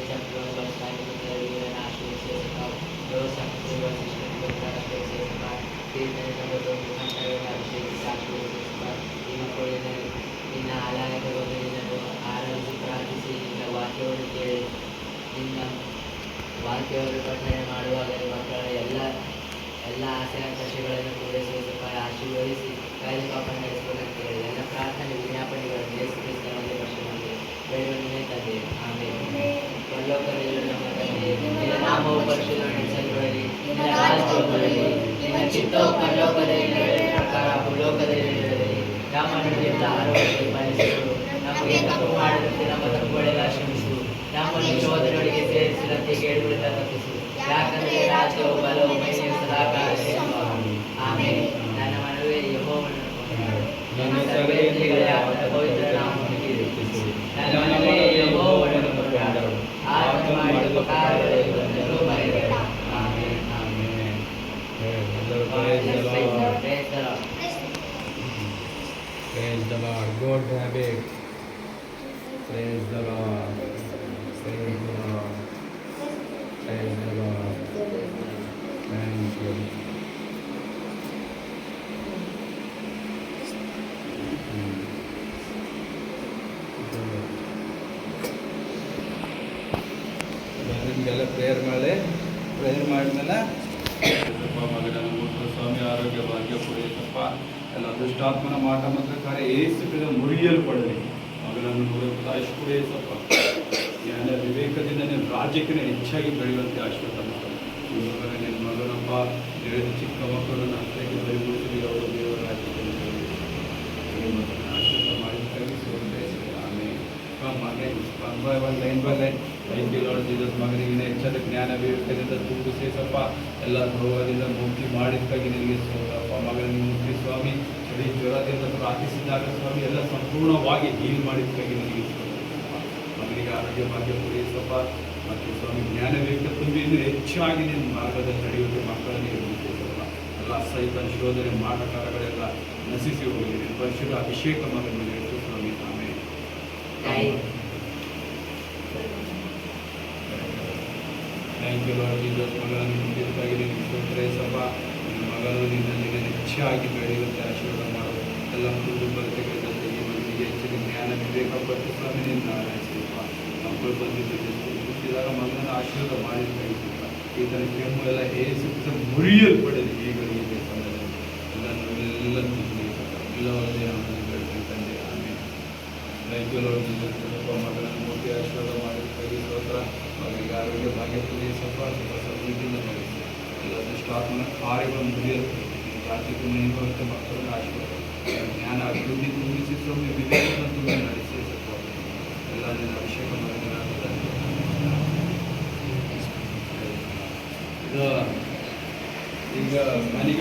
Speaker 1: ಚಕ್ರವನ್ನು ಬಳಸಲಾಗಿ ಇವರನ್ನು ಆಶ್ರಯಿಸಿ ಸಹ ಪ್ರೋತ್ಸಾಹಿಸುವ ಶಿಕ್ಷಣಕ್ಕೆ ಸಹ ಕೀರ್ತನೆ ಮುಖಾಂತರಗಳನ್ನು ಅಭಿಷೇಕಿಸಿ ಆಶ್ರಯಿಸಿ ಸಹ ಈ ಮಕ್ಕಳು ನಿನ್ನ ಆಲಯಕ್ಕೆ ಬಂದು ನಿನ್ನನ್ನು ಆರಾಧಿಸಿ ಪ್ರಾರ್ಥಿಸಿ ನಿನ್ನ ವಾಕ್ಯವನ್ನು ಕೇಳಿ ನಿನ್ನ ವಾಕ್ಯವನ್ನು ಪಠಣೆ ಮಾಡುವಾಗ ಮಕ್ಕಳ ಎಲ್ಲ ಆಸೆ ಆಕಾಂಕ್ಷೆಗಳನ್ನು ಪೂರೈಸುವ ಸಹ ಆಶೀರ್ವದಿಸಿ ಕಾಯ್ದೆ ಪಾಪ ನಡೆಸಬೇಕಂತ ಹೇಳಿ ಎಲ್ಲ ಪ್ರಾರ್ಥನೆ ವಿಜ್ಞಾಪನೆಗಳನ್ನು ಯೇಸು ಕ್ರಿಸ್ತನಲ್ಲಿ ವರ್ಷದಲ್ಲಿ ಬೇಡುವನ್ನೇ ತಂದೆ. ಆಮೇಲೆ ಪರಲೋಕದಲ್ಲಿ ನಮ್ಮ ತಂದೆ, ನಿನ್ನ ನಾಮವು ಪರಿಶುದ್ಧಗೊಳಿಸಲ್ಪಡಲಿ, ನಿನ್ನ ರಾಜ್ಯವು ಬರಲಿ, ನಿನ್ನ ಚಿತ್ತವು ಪರಲೋಕದಲ್ಲಿ ನೆರವೇರಿದ ಪ್ರಕಾರ ಭೂಲೋಕದಲ್ಲಿ ನೆರವೇರಲಿ. ನಮ್ಮನ್ನು ಆರೋಗ್ಯ ಪಾಲಿಸು, ನಮಗೆ ತಪ್ಪು ಮಾಡದಂತೆ ನಮ್ಮ ತಪ್ಪುಗಳೆಲ್ಲ ಕ್ಷಮಿಸು, ನಮ್ಮನ್ನು ಶೋಧನೆಯೊಳಗೆ ಸೇರಿಸಿದಂತೆ ಕೇಳುವುದರಿಂದ ತಪ್ಪಿಸು, ಯಾಕಂದರೆ ರಾಜ್ಯವು ಬಲವು ಮಹಿಮೆಯು ಸದಾಕಾಲ ಆಮೇಲೆ. ನನ್ನ ಮನವೇ ಯೆಹೋವನನ್ನು ಕೊಂಡಾಡು, ನನ್ನ ಸರ್ವೇಂದ್ರಿಯಗಳ ಪವಿತ್ರ ನಾಮವನ್ನು ಕೀರ್ತಿಸು. ನನ್ನ ಮನವೇ ಯೆಹೋವನನ್ನು ಕೊಂಡಾಡು, ಆತನು ಮಾಡಿದ ಉಪಕಾರಗಳನ್ನು ಮರೆಯಬೇಡ. ಆಮೇಲೆ
Speaker 3: ಆಮೆನ್. ಎಲ್ಲರೂ praise the Lord.
Speaker 1: Praise the Lord.
Speaker 3: Praise the Lord. Good habit. Praise the Lord. Praise the Lord. Praise the Lord. Thank you. ನಿಮಗೆಲ್ಲ ಪ್ರೇಯರ್ ಮಾಡಿದ್ಮೇಲೆ ಮಗನನ್ನು ಮುಟ್ಟು ಸ್ವಾಮಿ ಆರೋಗ್ಯ ಭಾಗ್ಯ ಕೊಡಿಯಪ್ಪ. ಎಲ್ಲ ದುಷ್ಟಾತ್ಮನ ಮಾಟ ಮತ್ತು ಕಾರ್ಯ ಏಸುಗಳ ಮುರಿಯಲ್ಪಡಲಿ. ಮಗಳ
Speaker 4: ಮಗನನ್ನು ನೋಡುವಂಥ ಆಶೀರ್ವಾದ ಏಸಪ್ಪ. ಜ್ಞಾನ ವಿವೇಕದಿಂದ ನೀನು ರಾಜ್ಯಕ್ಕಿಂತ ಹೆಚ್ಚಾಗಿ ಬೆಳೆಯುವಂತೆ ಆಶೀರ್ವಾದ ಮಾಡು. ನಿನ್ನ ಮಗನಪ್ಪ ಹೇಳಿದ ಚಿಕ್ಕ ಮಕ್ಕಳನ್ನು ಹತ್ತಿರಕ್ಕೆ ಬರಿಗೊಳಿಸಿ ಅವರು ದೇವರ ರಾಜ್ಯದಲ್ಲಿ ಆಶೀರ್ವಾದ ಮಾಡಿದ್ದಾಗಿ ಸೋದರಿಸಿದೆ. ಆಮೇಲೆ line by line line Jesus ಮಗನಿಗೆ ಹೆಚ್ಚಾದ ಜ್ಞಾನ ವಿವೇಕದಿಂದ ತುಂಬಿಸೇಸಪ್ಪ. ಎಲ್ಲ ರೋಗದಿಂದ ಮುಕ್ತಿ ಮಾಡಿದ್ದಾಗಿ ನಿನಗೆ ಸೋದಪ್ಪ. ಮಗನಿಗೆ ಮುಕ್ತಿ ಸ್ವಾಮಿ. ಚಳಿ ಜ್ವರದಿಂದ ಪ್ರಾರ್ಥಿಸಿದಾಗ ಸ್ವಾಮಿ ಎಲ್ಲ ಸಂಪೂರ್ಣವಾಗಿ ಹೀಲ್ ಮಾಡಿದ್ದಾಗಿ ನಿನಗೆ ಸೋದಪ್ಪ. ಮಗನಿಗೆ ಆರೋಗ್ಯ ಭಾಗ್ಯ ಪೂರೈಸಪ್ಪ. ಮತ್ತು ಸ್ವಾಮಿ ಜ್ಞಾನ ವಿವೇಕ ತುಂಬಿ ಇನ್ನೂ ಹೆಚ್ಚಾಗಿ ನಿನ್ನ ಮಾರ್ಗದಲ್ಲಿ ನಡೆಯುವಂತೆ ಮಕ್ಕಳನ್ನೇ ಮುಗಿಸಪ್ಪ. ಎಲ್ಲ ಸಹಿತ ಶೋಧನೆ ಮಾಟಕಾರಗಳೆಲ್ಲ ನಶಿಸಿ ಹೋಗಲಿ. ಪರಿಶುದ್ಧ ಅಭಿಷೇಕ ಮಗನಿಗೆ ಹೆಚ್ಚು ಸ್ವಾಮಿ. ಆಮೇಲೆ ಥ್ಯಾಂಕ್ ಯು ಲಾರ್ಡ್ ಜೀಸಸ್. ಮಗನನ್ನು ಮುಗಿದಾಗಿ ನಿನಗೆ ಸ್ತೋತ್ರಸಪ್ಪ. ನಿನ್ನ ಮಗನು ನಿನ್ನಲ್ಲಿ ಹೆಚ್ಚಾಗಿ ಬೆಳೆಯುವಂತೆ ಆಶೀರ್ವಾದ ಮಾಡು. ಎಲ್ಲ ಕುಟುಂಬತೆಗಳ ಜೊತೆಗೆ ಮಗನಿಗೆ ಹೆಚ್ಚಿನ ಜ್ಞಾನ ವಿವೇಕ ಪಟ್ಟು ಸ್ವಾಮಿ ನಿನ್ನ ಆರೈಸಪ್ಪ. ಮಕ್ಕಳು ಬಂದಿದ್ದಕ್ಕೆ ಹುಟ್ಟಿದಾಗ ಮಗನನ್ನು ಆಶೀರ್ವಾದ ಮಾಡಿದ್ದಾಗಿಪ್ಪ. ಈತನ ಕೆಮ್ಮು ಎಲ್ಲ ಏಸುತ್ತ ಮುರಿಯಲ್ಪಡಲಿ ಈಗಲೂ ಇದೆ ಸಮಯದಲ್ಲಿ. ಎಲ್ಲ ಎಲ್ಲವನ್ನೇ ಅವನನ್ನು ಬೆಳೆದ ತಂದೆ. ಆಮೇಲೆ ಥ್ಯಾಂಕ್ ಯು ಲಾರ್ಡ್ ಜೀಸಸ್. ಮಗನನ್ನು ಮೂರ್ತಿ ಆಶೀರ್ವಾದ ಮಾಡಿದ್ದಾಗಿ ಸ್ತೋತ್ರ. ಮಗನಿಗೆ ಆರೋಗ್ಯ ಭಾಗ್ಯ ಪೂರೈಸಪ್ಪ. ಸಮೃದ್ಧಿಯಿಂದ ನಡೆಸಿ ಎಲ್ಲ ದುಷ್ಟಾತ್ಮನ ಕಾರ್ಯಗಳನ್ನು ಮುರಿಯಲ್ಪಡಿ. ರಾಜ್ಯಕ್ಕೆ ನೇಮಕತೆ ಮಕ್ಕಳನ್ನು ಆಶೀರ್ವಾದ ಜ್ಞಾನ ಅಭಿವೃದ್ಧಿ ತುಂಬಿಸಿ ಸ್ವಾಮಿ. ವಿವೇಕವನ್ನು ತುಂಬಿ ನಡೆಸಿ ಸತ್ವ ಎಲ್ಲ ನಿನ್ನ ಅಭಿಷೇಕ ಮಗನಾಗುತ್ತದೆ. ಈಗ ಮನೆಗೆ